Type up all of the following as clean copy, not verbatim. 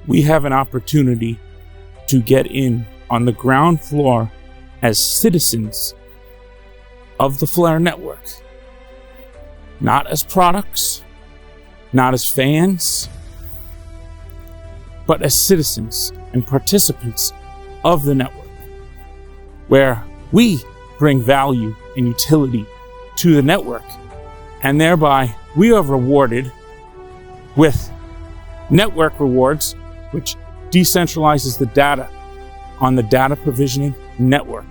we have an opportunity to get in on the ground floor as citizens of the FLR network. Not as products, not as fans, but as citizens and participants of the network, where we bring value and utility to the network, and thereby we are rewarded with network rewards, which decentralizes the data on the data provisioning network.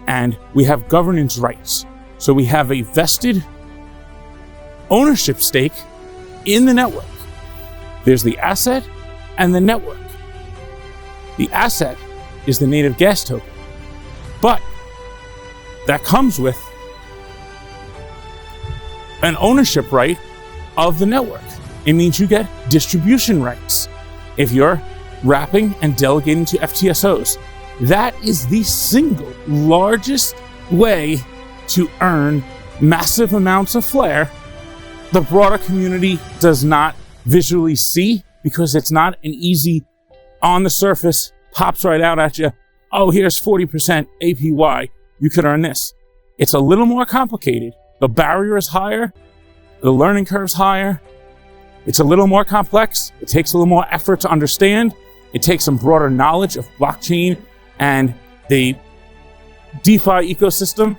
And we have governance rights. So we have a vested ownership stake in the network. There's the asset and the network. The asset is the native gas token, but that comes with an ownership right of the network. It means you get distribution rights if you're wrapping and delegating to FTSOs. That is the single largest way to earn massive amounts of FLR. The broader community does not visually see, because it's not an easy, on the surface, pops right out at you. Oh, here's 40% APY. You could earn this. It's a little more complicated. The barrier is higher. The learning curve's higher. It's a little more complex. It takes a little more effort to understand. It takes some broader knowledge of blockchain and the DeFi ecosystem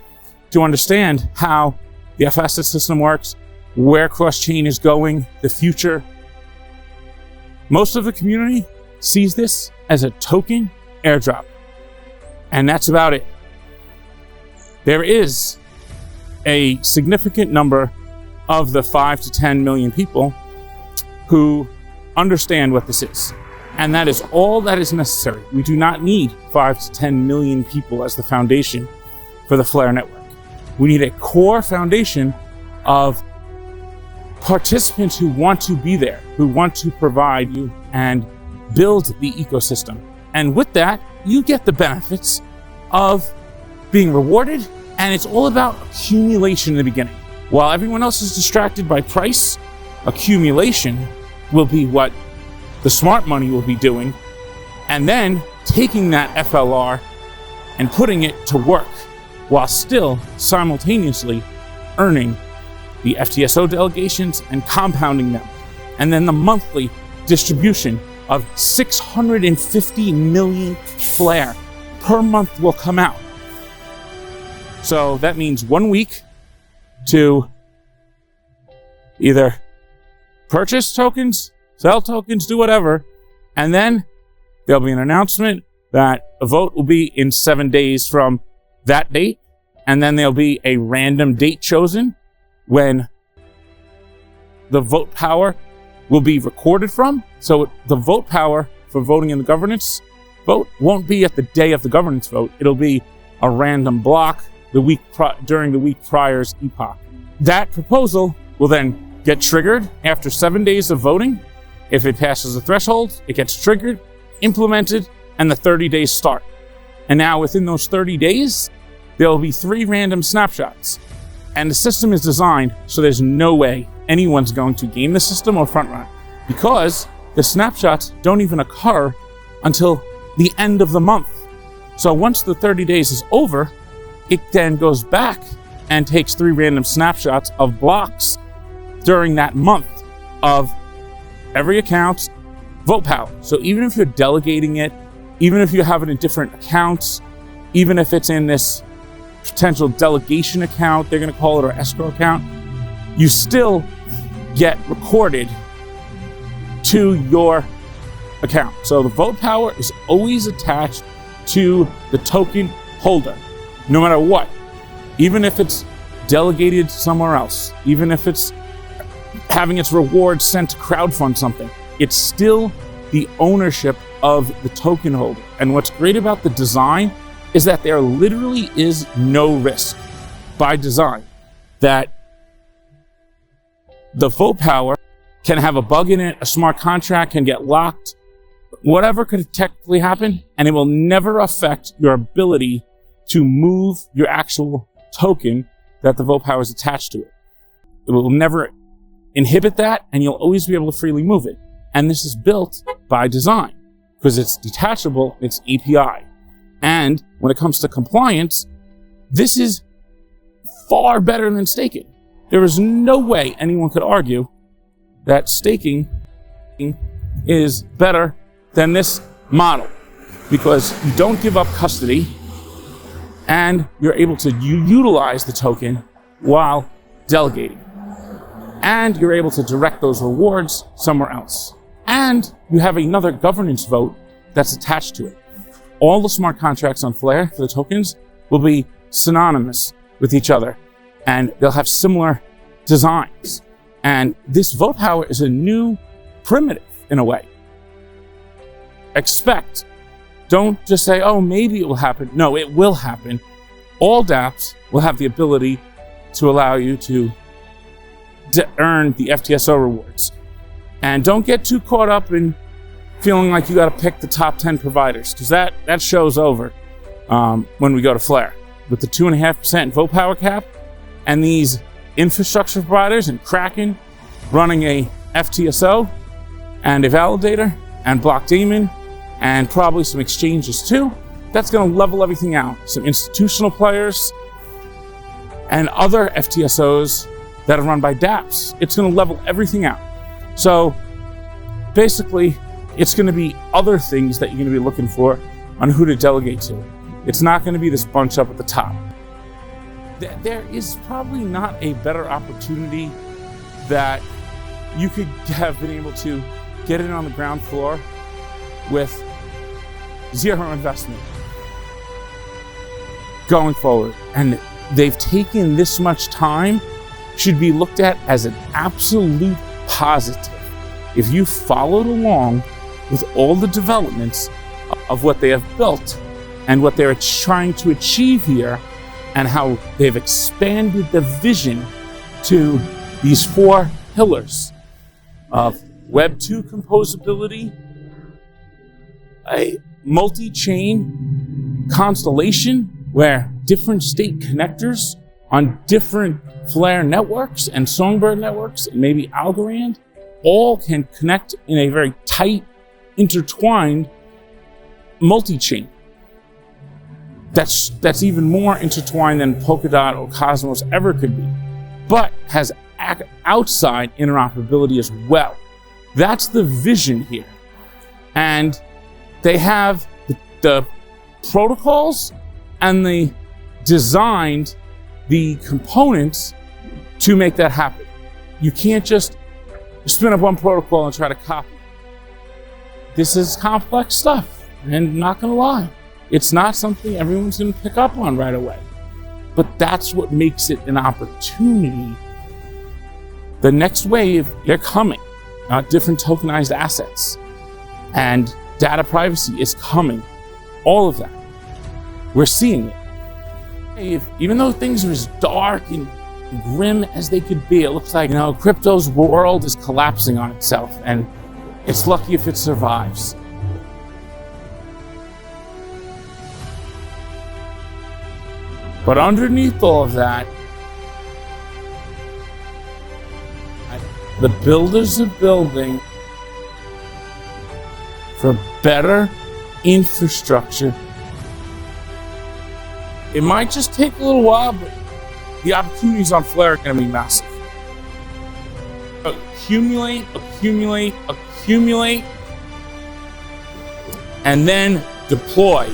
to understand how the FSS system works, where cross-chain is going, the future. Most of the community sees this as a token airdrop, and that's about it. There is a significant number of the 5 to 10 million people who understand what this is, and that is all that is necessary. We do not need 5 to 10 million people as the foundation for the FLR network. We need a core foundation of participants who want to be there, who want to provide you and build the ecosystem. And with that, you get the benefits of being rewarded, and it's all about accumulation in the beginning. While everyone else is distracted by price, accumulation will be what the smart money will be doing, and then taking that FLR and putting it to work while still simultaneously earning the FTSO delegations and compounding them. And then the monthly distribution of 650 million FLR per month will come out. So that means 1 week to either purchase tokens, sell tokens, do whatever, and then there'll be an announcement that a vote will be in 7 days from that date, and then there'll be a random date chosen when the vote power will be recorded from. So the vote power for voting in the governance vote won't be at the day of the governance vote. It'll be a random block during the week prior's epoch. That proposal will then get triggered after 7 days of voting. If it passes the threshold, it gets triggered, implemented, and the 30 days start. And now within those 30 days, there will be 3 random snapshots. And the system is designed so there's no way anyone's going to game the system or front run, because the snapshots don't even occur until the end of the month. So once the 30 days is over, it then goes back and takes 3 random snapshots of blocks during that month of every account's vote power. So even if you're delegating it, even if you have it in different accounts, even if it's in this potential delegation account, they're going to call it, or escrow account, you still get recorded to your account. So the vote power is always attached to the token holder, no matter what. Even if it's delegated somewhere else, even if it's having its rewards sent to crowdfund something, it's still the ownership of the token holder. And what's great about the design is that there literally is no risk by design that the vote power can have a bug in it, a smart contract can get locked, whatever could technically happen, and it will never affect your ability to move your actual token that the vote power is attached to it. It will never inhibit that, and you'll always be able to freely move it. And this is built by design because it's detachable, it's API. And when it comes to compliance, this is far better than staking. There is no way anyone could argue that staking is better than this model because you don't give up custody and you're able to utilize the token while delegating. And you're able to direct those rewards somewhere else. And you have another governance vote that's attached to it. All the smart contracts on Flare for the tokens will be synonymous with each other and they'll have similar designs. And this vote power is a new primitive in a way. Expect. Don't just say, oh, maybe it will happen. No, it will happen. All dApps will have the ability to allow you to earn the FTSO rewards. And don't get too caught up in feeling like you got to pick the top 10 providers, because that show's over when we go to Flare. With the 2.5% vote power cap and these infrastructure providers and Kraken running a FTSO and a validator and block daemon and probably some exchanges too, that's going to level everything out. Some institutional players and other FTSOs that are run by dApps. It's going to level everything out. So basically, it's going to be other things that you're going to be looking for on who to delegate to. It's not going to be this bunch up at the top. There is probably not a better opportunity that you could have been able to get in on the ground floor with zero investment going forward. And they've taken this much time, should be looked at as an absolute positive. If you followed along with all the developments of what they have built and what they're trying to achieve here and how they've expanded the vision to these 4 pillars of Web 2 composability, a multi-chain constellation where different state connectors on different Flare networks and Songbird networks and maybe Algorand all can connect in a very tight, intertwined multi-chain. That's even more intertwined than Polkadot or Cosmos ever could be, but has outside interoperability as well. That's the vision here. And they have the protocols and they designed the components to make that happen. You can't just spin up one protocol and try to copy. This is complex stuff, and not gonna lie, it's not something everyone's gonna pick up on right away. But that's what makes it an opportunity. The next wave, they're coming. Different tokenized assets and data privacy is coming. All of that. We're seeing it. Even though things are as dark and grim as they could be, it looks like, crypto's world is collapsing on itself, and it's lucky if it survives. But underneath all of that, the builders are building for better infrastructure. It might just take a little while, but the opportunities on Flare are going to be massive. Accumulate, accumulate, accumulate, and then deploy.